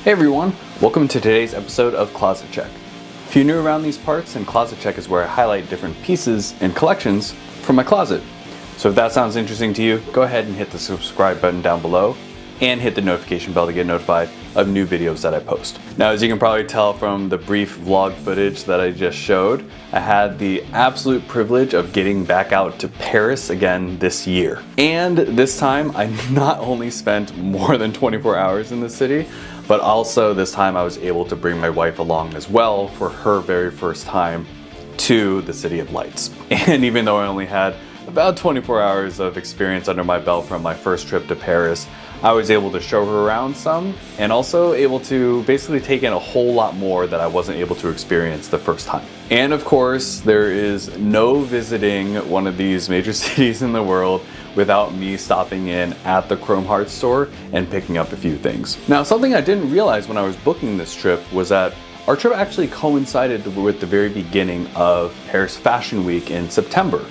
Hey everyone, welcome to today's episode of Closet Check. If you're new around these parts, then Closet Check is where I highlight different pieces and collections from my closet. So if that sounds interesting to you, go ahead and hit the subscribe button down below and hit the notification bell to get notified of new videos that I post. Now, as you can probably tell from the brief vlog footage that I just showed, I had the absolute privilege of getting back out to Paris again this year. And this time, I not only spent more than 24 hours in the city, but also this time I was able to bring my wife along as well for her very first time to the City of Lights. And even though I only had about 24 hours of experience under my belt from my first trip to Paris, I was able to show her around some and also able to basically take in a whole lot more that I wasn't able to experience the first time. And of course, there is no visiting one of these major cities in the world without me stopping in at the Chrome Hearts store and picking up a few things. Now, something I didn't realize when I was booking this trip was that our trip actually coincided with the very beginning of Paris Fashion Week in September.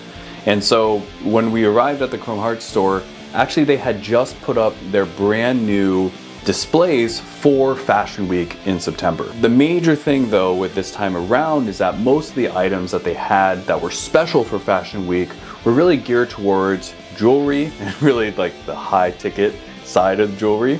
And so when we arrived at the Chrome Hearts store, actually they had just put up their brand new displays for Fashion Week in September. The major thing though with this time around is that most of the items that they had that were special for Fashion Week were really geared towards jewelry and really like the high ticket side of jewelry,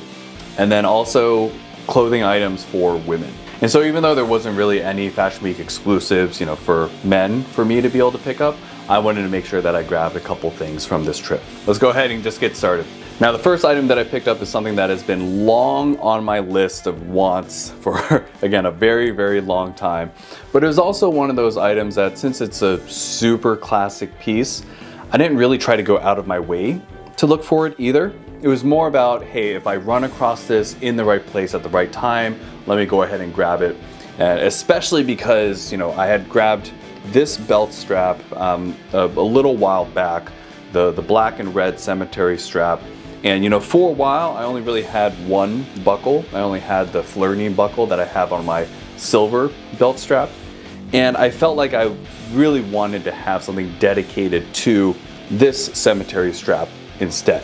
and then also clothing items for women. And so even though there wasn't really any Fashion Week exclusives, for men for me to be able to pick up, I wanted to make sure that I grabbed a couple things from this trip. Let's go ahead and just get started. Now, the first item that I picked up is something that has been long on my list of wants for, again, a very, very long time. But it was also one of those items that, since it's a super classic piece, I didn't really try to go out of my way to look for it either. It was more about, hey, if I run across this in the right place at the right time, let me go ahead and grab it. And especially because, I had grabbed this belt strap a little while back, the black and red cemetery strap. And for a while, I only really had one buckle. I only had the flerknee buckle that I have on my silver belt strap. And I felt like I really wanted to have something dedicated to this cemetery strap instead.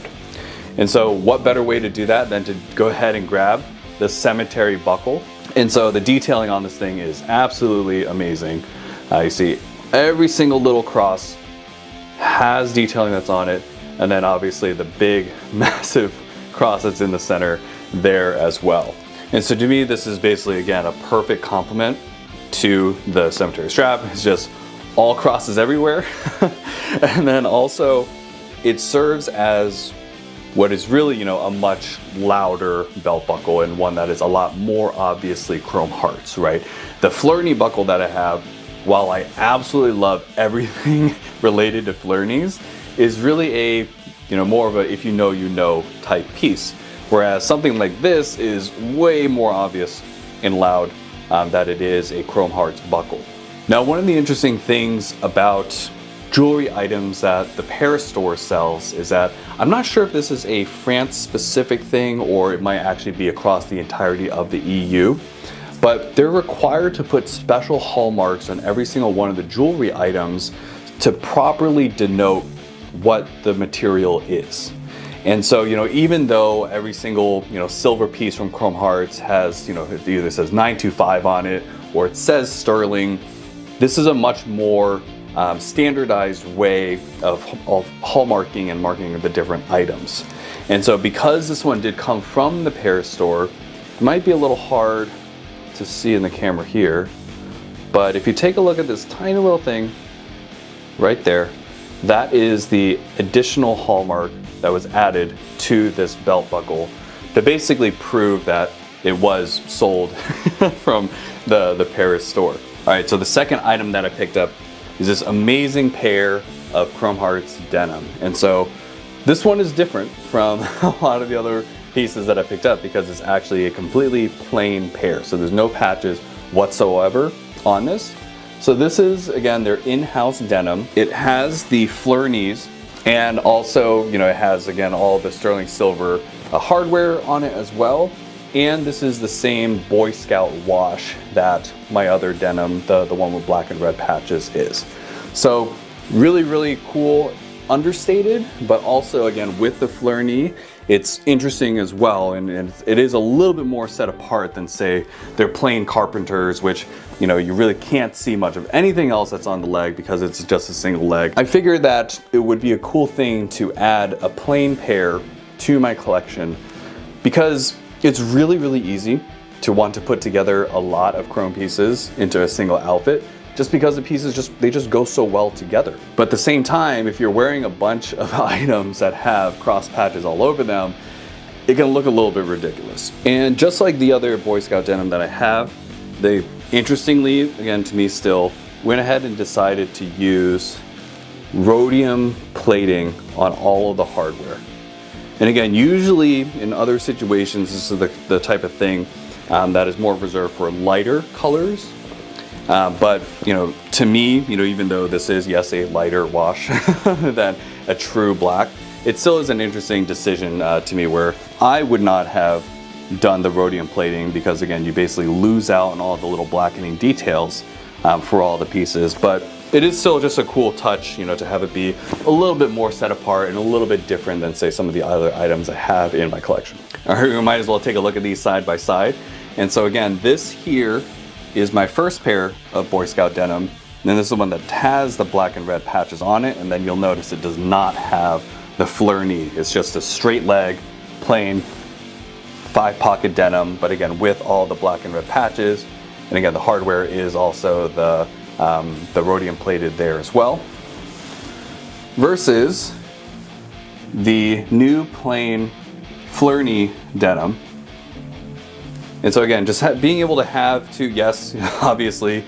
And so what better way to do that than to go ahead and grab the cemetery buckle. And so the detailing on this thing is absolutely amazing. You see every single little cross has detailing that's on it, and then obviously the big massive cross that's in the center there as well. And so to me, this is basically, again, a perfect complement to the cemetery strap. It's just all crosses everywhere. And then also it serves as what is really, a much louder belt buckle, and one that is a lot more obviously Chrome Hearts, right? The flerknee buckle that I have, while I absolutely love everything related to flerknees, is really a, more of a if you know type piece. Whereas something like this is way more obvious and loud that it is a Chrome Hearts buckle. Now, one of the interesting things about jewelry items that the Paris store sells is that I'm not sure if this is a France specific thing or it might actually be across the entirety of the EU. But they're required to put special hallmarks on every single one of the jewelry items to properly denote what the material is. And so, even though every single, silver piece from Chrome Hearts has, it either says 925 on it or it says sterling, this is a much more standardized way of hallmarking and marking the different items. And so because this one did come from the Paris store, it might be a little hard to see in the camera here, but if you take a look at this tiny little thing right there, that is the additional hallmark that was added to this belt buckle to basically prove that it was sold from the Paris store. All right, so the second item that I picked up is this amazing pair of Chrome Hearts denim. And so this one is different from a lot of the other pieces that I picked up because it's actually a completely plain pair. So there's no patches whatsoever on this. So this is, again, their in-house denim. It has the flerknees and also, it has, again, all the sterling silver hardware on it as well. And this is the same Boy Scout wash that my other denim, the one with black and red patches, is. So really, really cool, understated, but also, again, with the flerknee it's interesting as well, and it is a little bit more set apart than, say, their plain carpenters, which, you know, you really can't see much of anything else that's on the leg because it's just a single leg. I figured that it would be a cool thing to add a plain pair to my collection because it's really, really easy to want to put together a lot of chrome pieces into a single outfit, just because the pieces they just go so well together. But at the same time, if you're wearing a bunch of items that have cross patches all over them, it can look a little bit ridiculous. And just like the other Boy Scout denim that I have, they interestingly, again to me still, went ahead and decided to use rhodium plating on all of the hardware. And again, usually in other situations, this is the type of thing that is more reserved for lighter colors. But, you know, to me, you know, even though this is, yes, a lighter wash than a true black, it still is an interesting decision to me, where I would not have done the rhodium plating because, again, you basically lose out on all the little blackening details for all the pieces. But it is still just a cool touch, you know, to have it be a little bit more set apart and a little bit different than, say, some of the other items I have in my collection. All right, we might as well take a look at these side by side. And so again, this here is my first pair of Boy Scout denim. And then this is the one that has the black and red patches on it. And then you'll notice it does not have the flerknee. It's just a straight leg, plain 5-pocket denim, but again, with all the black and red patches. And again, the hardware is also the rhodium plated there as well. Versus the new plain flerknee denim. And so again, just being able to have two, yes, obviously,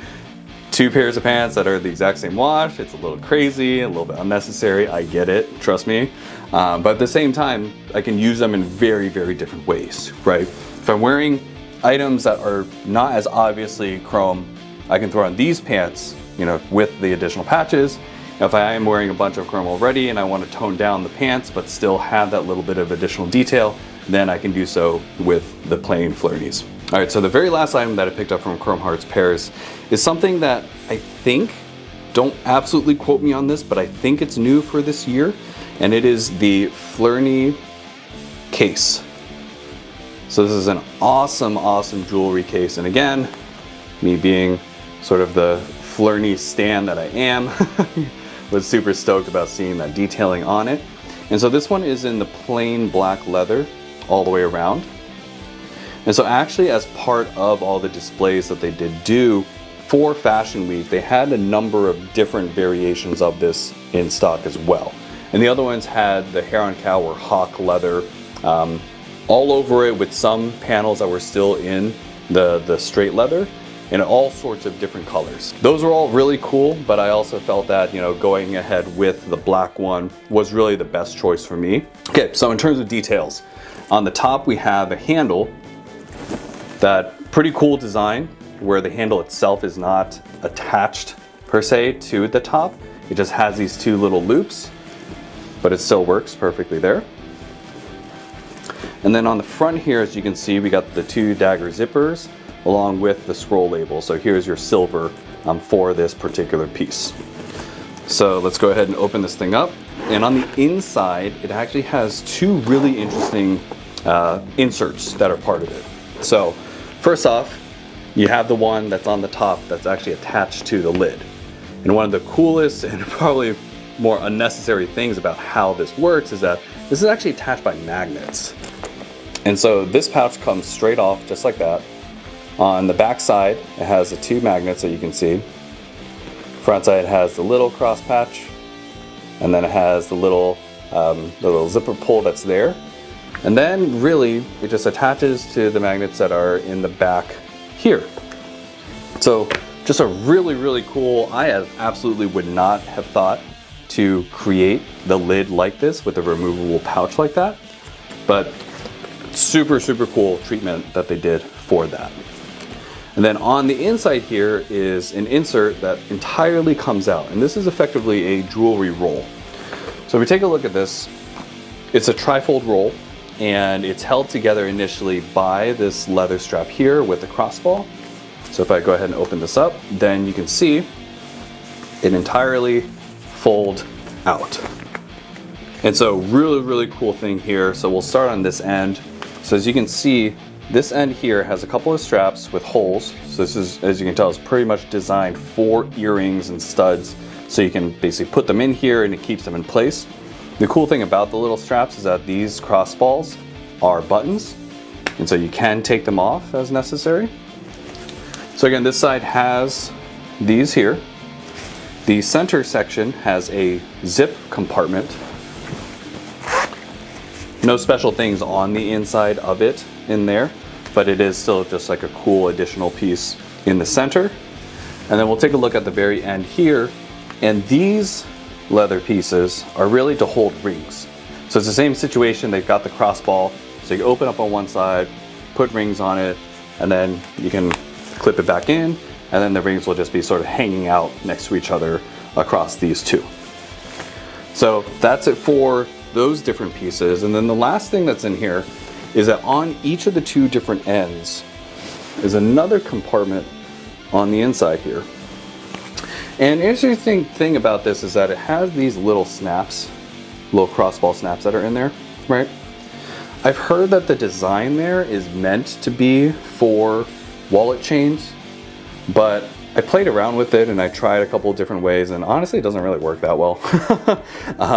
two pairs of pants that are the exact same wash, it's a little crazy, a little bit unnecessary, I get it, trust me. But at the same time, I can use them in very, very different ways, right? If I'm wearing items that are not as obviously chrome, I can throw on these pants, you know, with the additional patches. If I am wearing a bunch of chrome already and I want to tone down the pants but still have that little bit of additional detail, then I can do so with the plain flerknees. All right, so the very last item that I picked up from Chrome Hearts Pairs is something that I think, don't absolutely quote me on this, but I think it's new for this year, and it is the flerknee case. So this is an awesome, awesome jewelry case, and again, me being sort of the flerknee stan that I am, was super stoked about seeing that detailing on it. And so this one is in the plain black leather all the way around. And so actually, as part of all the displays that they did do for Fashion Week, they had a number of different variations of this in stock as well. And the other ones had the hair on cow or hawk leather all over it, with some panels that were still in the straight leather in all sorts of different colors. Those were all really cool, but I also felt that, you know, going ahead with the black one was really the best choice for me. Okay, so in terms of details, on the top we have a handle, that pretty cool design where the handle itself is not attached per se to the top. It just has these two little loops, but it still works perfectly there. And then on the front here, as you can see, we got the two dagger zippers along with the scroll label. So here's your silver for this particular piece. So let's go ahead and open this thing up. And on the inside, it actually has two really interesting inserts that are part of it. So first off, you have the one that's on the top that's actually attached to the lid. And one of the coolest and probably more unnecessary things about how this works is that this is actually attached by magnets. And so this pouch comes straight off just like that. On the back side, it has the two magnets that you can see. Front side has the little cross patch, and then it has the little zipper pull that's there. And then really, it just attaches to the magnets that are in the back here. So just a really, really cool, I absolutely would not have thought to create the lid like this with a removable pouch like that. But super, super cool treatment that they did for that. And then on the inside here is an insert that entirely comes out. And this is effectively a jewelry roll. So if we take a look at this, it's a trifold roll, and it's held together initially by this leather strap here with the crossball. So if I go ahead and open this up, then you can see it entirely fold out. And so really cool thing here. So we'll start on this end. So as you can see, this end here has a couple of straps with holes. So this is, as you can tell, is pretty much designed for earrings and studs. So you can basically put them in here and it keeps them in place. The cool thing about the little straps is that these crossballs are buttons. And so you can take them off as necessary. So again, this side has these here. The center section has a zip compartment. No special things on the inside of it in there, but it is still just like a cool additional piece in the center. And then we'll take a look at the very end here, and these leather pieces are really to hold rings. So it's the same situation. They've got the crossball, so you open up on one side, put rings on it, and then you can clip it back in, and then the rings will just be sort of hanging out next to each other across these two. So that's it for those different pieces. And then the last thing that's in here is that on each of the two different ends is another compartment on the inside here. And the interesting thing about this is that it has these little snaps, little crossball snaps that are in there, right? I've heard that the design there is meant to be for wallet chains, but I played around with it and I tried a couple of different ways, and honestly it doesn't really work that well.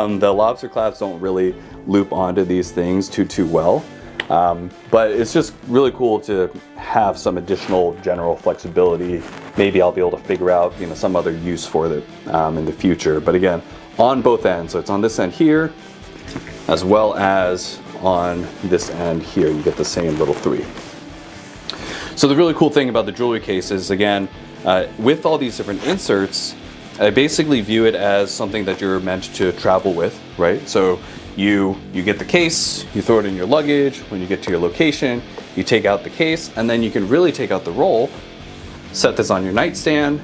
The lobster clasps don't really loop onto these things too well, but it's just really cool to have some additional general flexibility. Maybe I'll be able to figure out, you know, some other use for it in the future. But again, on both ends, so it's on this end here as well as on this end here, you get the same little three. So the really cool thing about the jewelry case is, again, with all these different inserts, I basically view it as something that you're meant to travel with, right? So you get the case, you throw it in your luggage. When you get to your location, you take out the case, and then you can really take out the roll, set this on your nightstand,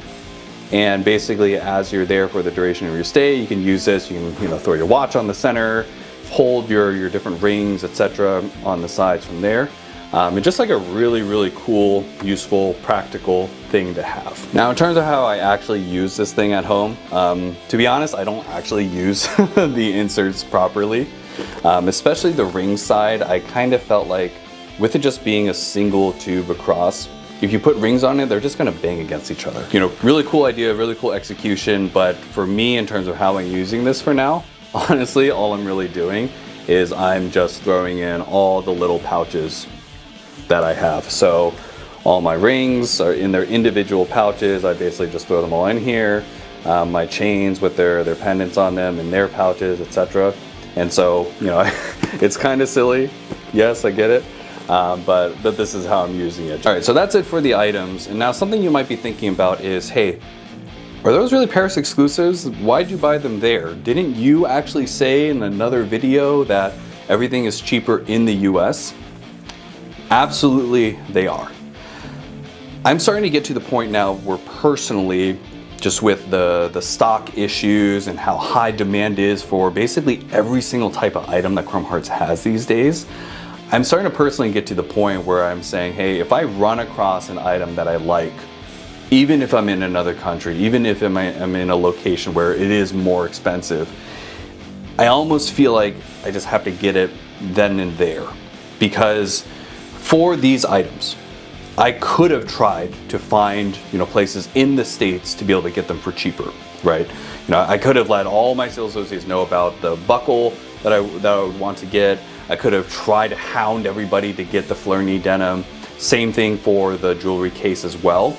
and basically as you're there for the duration of your stay, you can use this. You can, you know, throw your watch on the center, hold your different rings, etc. on the sides from there. And just like a really cool, useful, practical thing to have. Now in terms of how I actually use this thing at home, to be honest, I don't actually use the inserts properly. Especially the ring side, I kind of felt like with it just being a single tube across, if you put rings on it, they're just gonna bang against each other. You know, really cool idea, really cool execution, but for me in terms of how I'm using this for now, honestly, all I'm really doing is I'm just throwing in all the little pouches that I have. So all my rings are in their individual pouches. I basically just throw them all in here. My chains with their pendants on them in their pouches, etc. And so, you know, it's kind of silly. Yes, I get it. But this is how I'm using it. All right, so that's it for the items. And now something you might be thinking about is, hey, are those really Paris exclusives? Why'd you buy them there? Didn't you actually say in another video that everything is cheaper in the US? Absolutely they are. I'm starting to get to the point now where personally, just with the stock issues and how high demand is for basically every single type of item that Chrome Hearts has these days, I'm starting to personally get to the point where I'm saying, hey, if I run across an item that I like, even if I'm in another country, even if I'm in a location where it is more expensive, I almost feel like I just have to get it then and there. Because for these items, I could have tried to find, you know, places in the States to be able to get them for cheaper, right? You know, I could have let all my sales associates know about the buckle that I would want to get. I could have tried to hound everybody to get the flerknee denim. Same thing for the jewelry case as well.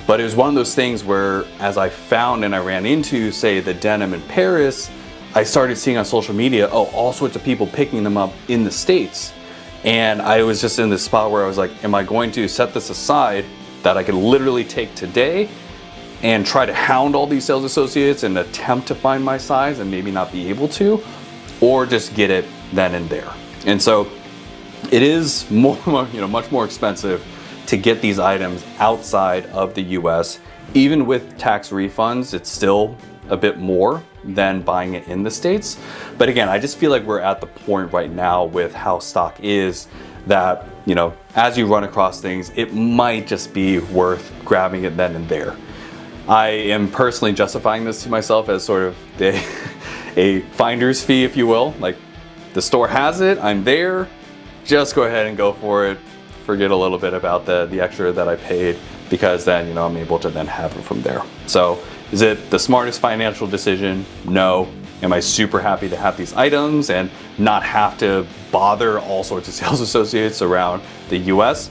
But it was one of those things where, as I found and I ran into, say, the denim in Paris, I started seeing on social media, oh, all sorts of people picking them up in the States. And I was just in this spot where I was like, am I going to set this aside that I could literally take today and try to hound all these sales associates and attempt to find my size and maybe not be able to, or just get it then and there? And so it is more, you know, much more expensive to get these items outside of the US. Even with tax refunds, it's still a bit more than buying it in the States. But again, I just feel like we're at the point right now with how stock is that, you know, as you run across things, it might just be worth grabbing it then and there. I am personally justifying this to myself as sort of a finder's fee, if you will. Like, the store has it, I'm there, just go ahead and go for it. Forget a little bit about the extra that I paid, because then, you know, I'm able to then have it from there. So is it the smartest financial decision? No. Am I super happy to have these items and not have to bother all sorts of sales associates around the US?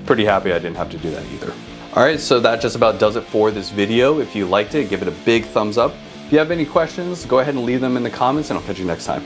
Pretty happy I didn't have to do that either. All right, so that just about does it for this video. If you liked it, give it a big thumbs up. If you have any questions, go ahead and leave them in the comments, and I'll catch you next time.